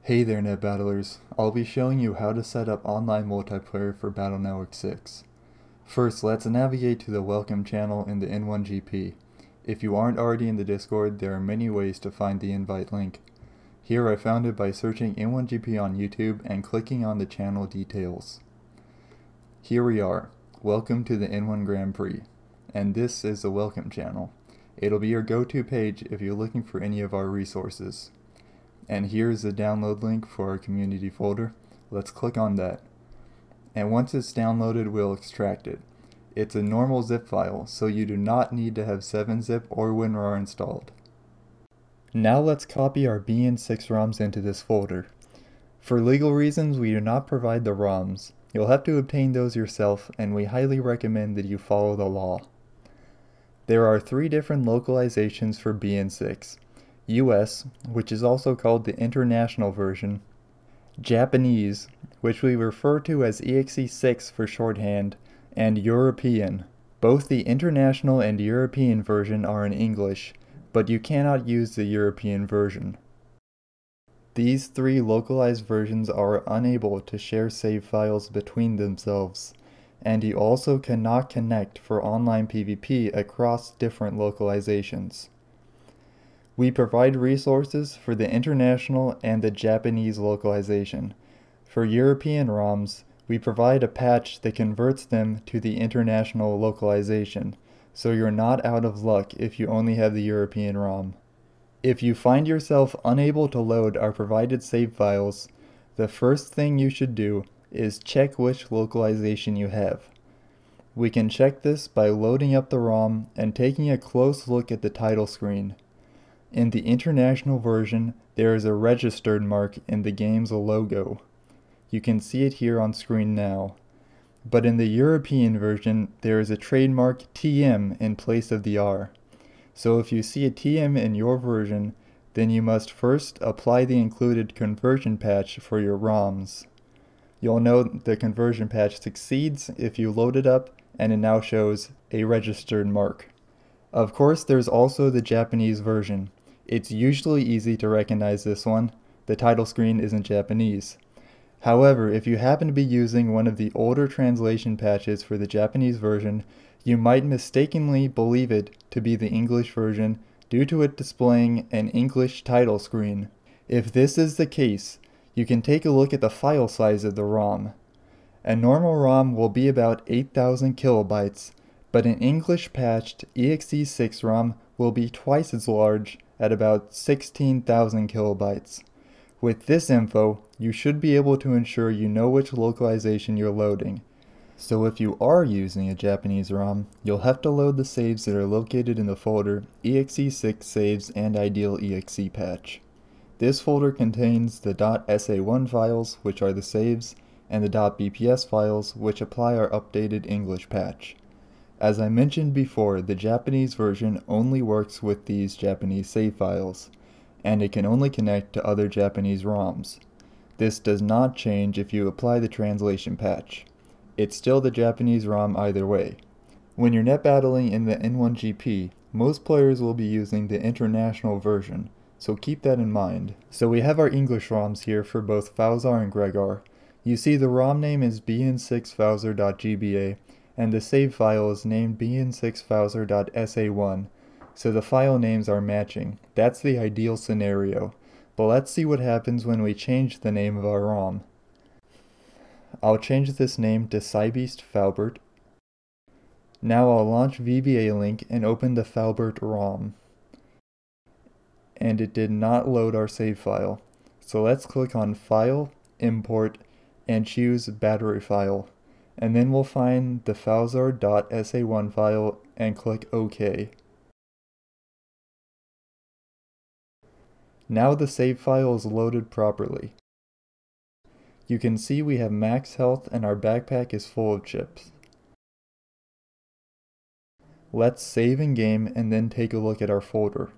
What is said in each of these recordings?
Hey there net battlers, I'll be showing you how to set up online multiplayer for Battle Network 6. First, let's navigate to the welcome channel in the N1GP. If you aren't already in the Discord, there are many ways to find the invite link. Here I found it by searching N1GP on YouTube and clicking on the channel details. Here we are, welcome to the N1 Grand Prix, and this is the welcome channel. It'll be your go-to page if you're looking for any of our resources. And here's the download link for our community folder. Let's click on that. And once it's downloaded, we'll extract it. It's a normal zip file, so you do not need to have 7-zip or WinRAR installed. Now let's copy our BN6 ROMs into this folder. For legal reasons, we do not provide the ROMs. You'll have to obtain those yourself, and we highly recommend that you follow the law. There are 3 different localizations for BN6. US, which is also called the international version, Japanese, which we refer to as EXE6 for shorthand, and European. Both the international and European version are in English, but you cannot use the European version. These 3 localized versions are unable to share save files between themselves, and you also cannot connect for online PvP across different localizations. We provide resources for the international and the Japanese localization. For European ROMs, we provide a patch that converts them to the international localization, so you're not out of luck if you only have the European ROM. If you find yourself unable to load our provided save files, the first thing you should do is check which localization you have. We can check this by loading up the ROM and taking a close look at the title screen. In the international version, there is a registered mark in the game's logo. You can see it here on screen now. But in the European version, there is a trademark TM in place of the R. So if you see a TM in your version, then you must first apply the included conversion patch for your ROMs. You'll note the conversion patch succeeds if you load it up, and it now shows a registered mark. Of course, there's also the Japanese version. It's usually easy to recognize this one. The title screen isn't Japanese. However, if you happen to be using one of the older translation patches for the Japanese version, you might mistakenly believe it to be the English version due to it displaying an English title screen. If this is the case, you can take a look at the file size of the ROM. A normal ROM will be about 8,000 kilobytes, but an English patched EXE6 ROM will be twice as large at about 16,000 kilobytes. With this info, you should be able to ensure you know which localization you're loading. So if you are using a Japanese ROM, you'll have to load the saves that are located in the folder EXE6 saves and ideal exe patch. This folder contains the .sa1 files, which are the saves, and the .bps files, which apply our updated English patch. As I mentioned before, the Japanese version only works with these Japanese save files, and it can only connect to other Japanese ROMs. This does not change if you apply the translation patch. It's still the Japanese ROM either way. When you're net battling in the N1GP, most players will be using the international version, so keep that in mind. So we have our English ROMs here for both Fowzar and Gregar. You see the ROM name is bn6fowzar.gba, and the save file is named bn6fowzar.sa1, so the file names are matching. That's the ideal scenario, but let's see what happens when we change the name of our ROM. I'll change this name to Cybeast Falbert. Now I'll launch VBALink and open the Falbert ROM. And it did not load our save file, so let's click on File, Import, and choose Battery File. And then we'll find the fowzar.sa1 file and click OK. Now the save file is loaded properly. You can see we have max health and our backpack is full of chips. Let's save in game and then take a look at our folder.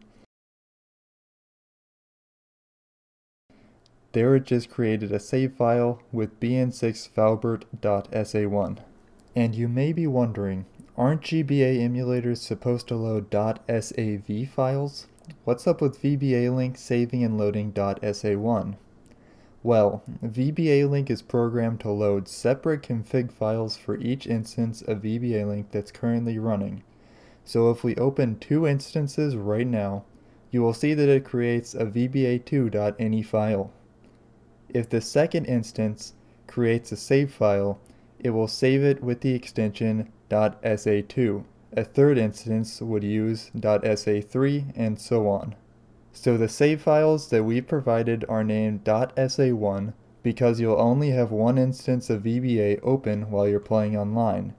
There it just created a save file with bn6falbert.sa1. And you may be wondering, aren't GBA emulators supposed to load .sav files? What's up with VBALink saving and loading .sa1? Well, VBALink is programmed to load separate config files for each instance of VBALink that's currently running. So if we open two instances right now, you will see that it creates a VBA2.ini file. If the second instance creates a save file, it will save it with the extension .sa2. A third instance would use .sa3 and so on. So the save files that we've provided are named .sa1 because you'll only have one instance of VBA open while you're playing online.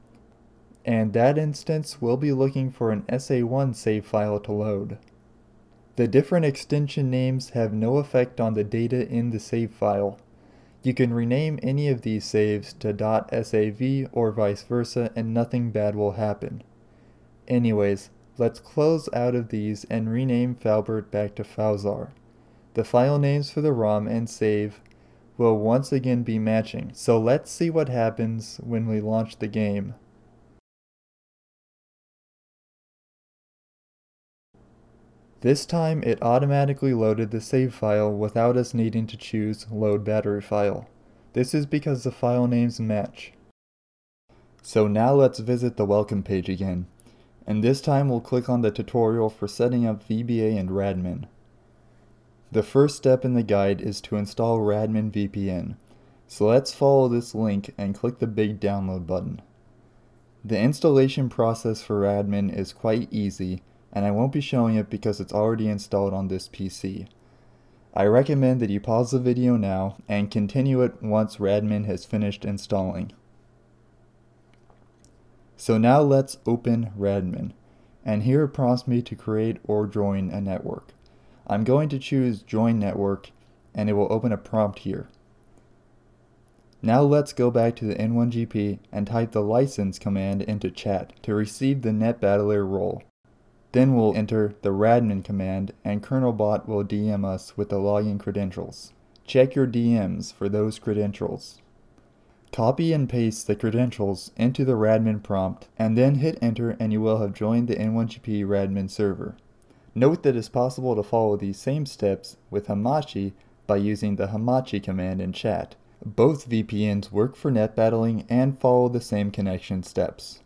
And that instance will be looking for an SA1 save file to load. The different extension names have no effect on the data in the save file. You can rename any of these saves to .sav or vice versa and nothing bad will happen. Anyways, let's close out of these and rename Falbert back to Falzar. The file names for the ROM and save will once again be matching, so let's see what happens when we launch the game. This time it automatically loaded the save file without us needing to choose Load Battery File. This is because the file names match. So now let's visit the welcome page again, and this time we'll click on the tutorial for setting up VBA and Radmin. The first step in the guide is to install Radmin VPN, so let's follow this link and click the big download button. The installation process for Radmin is quite easy, and I won't be showing it because it's already installed on this PC. I recommend that you pause the video now and continue it once Radmin has finished installing. So now let's open Radmin, and here it prompts me to create or join a network. I'm going to choose Join Network, and it will open a prompt here. Now let's go back to the N1GP and type the license command into chat to receive the NetBattler role. Then we'll enter the Radmin command and KernelBot will DM us with the login credentials. Check your DMs for those credentials. Copy and paste the credentials into the Radmin prompt and then hit enter and you will have joined the N1GP Radmin server. Note that it's possible to follow these same steps with Hamachi by using the Hamachi command in chat. Both VPNs work for net battling and follow the same connection steps.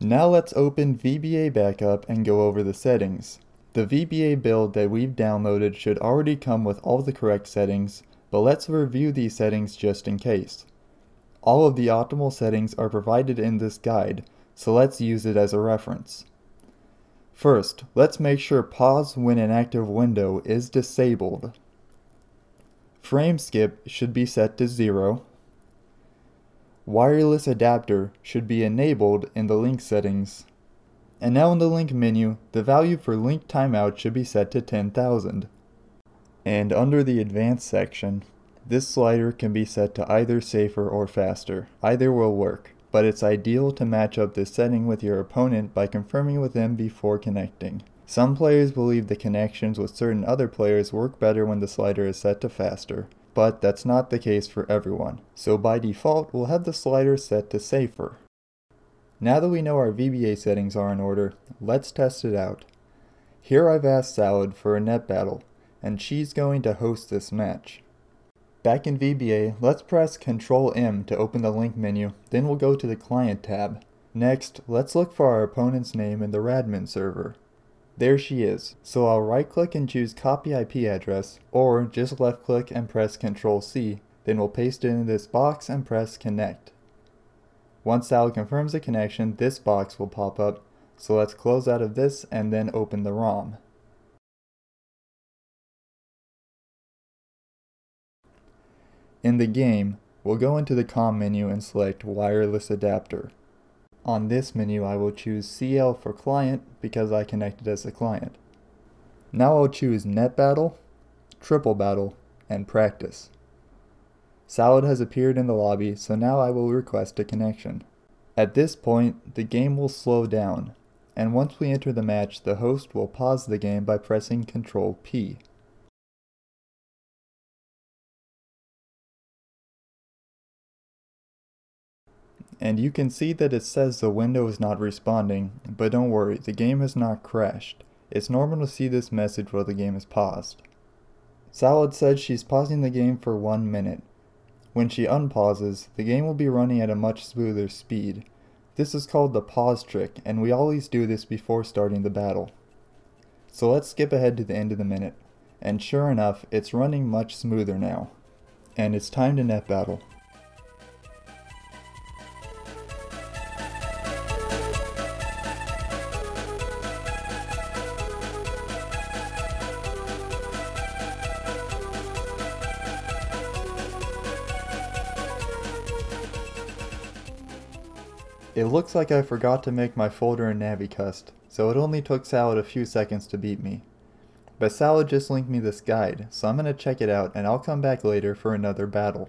Now let's open VBA Backup and go over the settings. The VBA build that we've downloaded should already come with all the correct settings, but let's review these settings just in case. All of the optimal settings are provided in this guide, so let's use it as a reference. First, let's make sure pause when an active window is disabled. Frame skip should be set to 0. Wireless adapter should be enabled in the link settings. And now in the link menu, the value for link timeout should be set to 10,000. And under the advanced section, this slider can be set to either safer or faster. Either will work, but it's ideal to match up this setting with your opponent by confirming with them before connecting. Some players believe the connections with certain other players work better when the slider is set to faster, but that's not the case for everyone. So by default, we'll have the slider set to safer. Now that we know our VBA settings are in order, let's test it out. Here I've asked Salad for a net battle, and she's going to host this match. Back in VBA, let's press Ctrl-M to open the link menu, then we'll go to the Client tab. Next, let's look for our opponent's name in the Radmin server. There she is, so I'll right-click and choose Copy IP Address, or just left-click and press Ctrl-C, then we'll paste it in this box and press Connect. Once Salad confirms the connection, this box will pop up, so let's close out of this and then open the ROM. In the game, we'll go into the COM menu and select Wireless Adapter. On this menu I will choose CL for Client because I connected as a client. Now I'll choose Net Battle, Triple Battle, and Practice. Salad has appeared in the lobby, so now I will request a connection. At this point, the game will slow down, and once we enter the match, the host will pause the game by pressing Ctrl-P. And you can see that it says the window is not responding, but don't worry, the game has not crashed. It's normal to see this message while the game is paused. Salad said she's pausing the game for 1 minute. When she unpauses, the game will be running at a much smoother speed. This is called the pause trick, and we always do this before starting the battle. So let's skip ahead to the end of the minute. And sure enough, it's running much smoother now. And it's time to net battle. It looks like I forgot to make my folder in Navicust, so it only took Salad a few seconds to beat me. But Salad just linked me this guide, so I'm going to check it out and I'll come back later for another battle.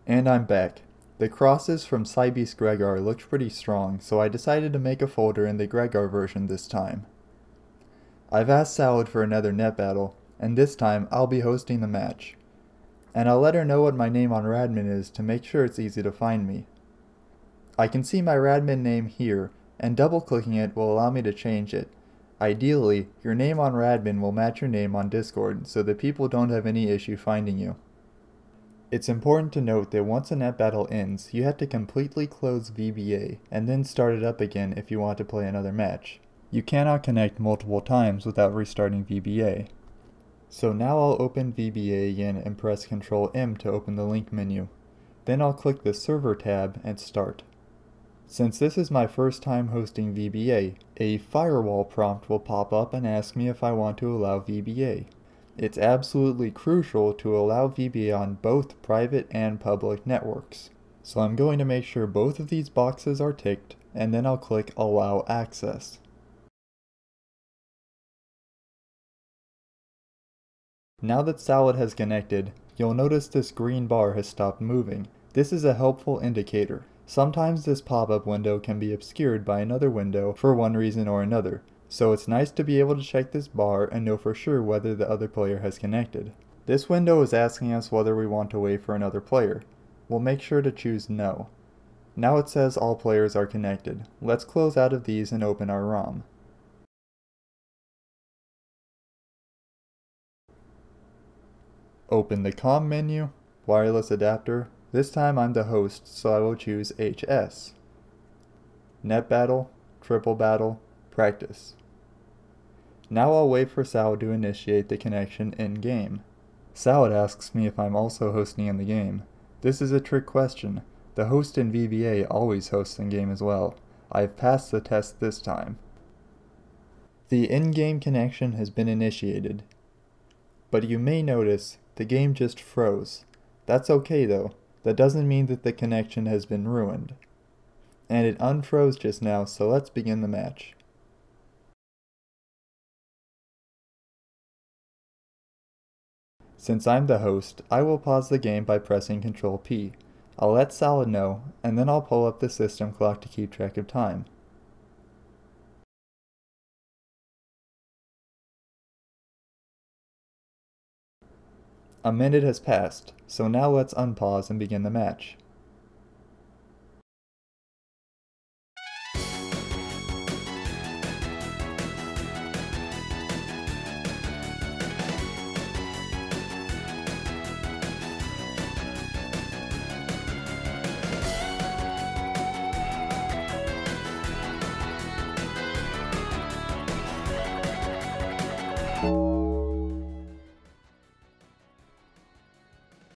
And I'm back. The crosses from Cybeast Gregar looked pretty strong, so I decided to make a folder in the Gregar version this time. I've asked Salad for another net battle, and this time I'll be hosting the match. And I'll let her know what my name on Radmin is to make sure it's easy to find me. I can see my Radmin name here, and double-clicking it will allow me to change it. Ideally, your name on Radmin will match your name on Discord so that people don't have any issue finding you. It's important to note that once a net battle ends, you have to completely close VBA and then start it up again if you want to play another match. You cannot connect multiple times without restarting VBA. So now I'll open VBA again and press Ctrl M to open the link menu. Then I'll click the Server tab and start. Since this is my first time hosting VBA, a firewall prompt will pop up and ask me if I want to allow VBA. It's absolutely crucial to allow VBA on both private and public networks. So I'm going to make sure both of these boxes are ticked, and then I'll click Allow Access. Now that Salad has connected, you'll notice this green bar has stopped moving. This is a helpful indicator. Sometimes this pop-up window can be obscured by another window for one reason or another, so it's nice to be able to check this bar and know for sure whether the other player has connected. This window is asking us whether we want to wait for another player. We'll make sure to choose No. Now it says all players are connected. Let's close out of these and open our ROM. Open the COM menu, wireless adapter. This time I'm the host, so I will choose HS. Net battle, triple battle, practice. Now I'll wait for Salad to initiate the connection in-game. Salad asks me if I'm also hosting in the game. This is a trick question. The host in VBA always hosts in-game as well. I've passed the test this time. The in-game connection has been initiated. But you may notice the game just froze. That's okay though. That doesn't mean that the connection has been ruined. And it unfroze just now, so let's begin the match. Since I'm the host, I will pause the game by pressing Ctrl P. I'll let Salad know, and then I'll pull up the system clock to keep track of time. A minute has passed, so now let's unpause and begin the match.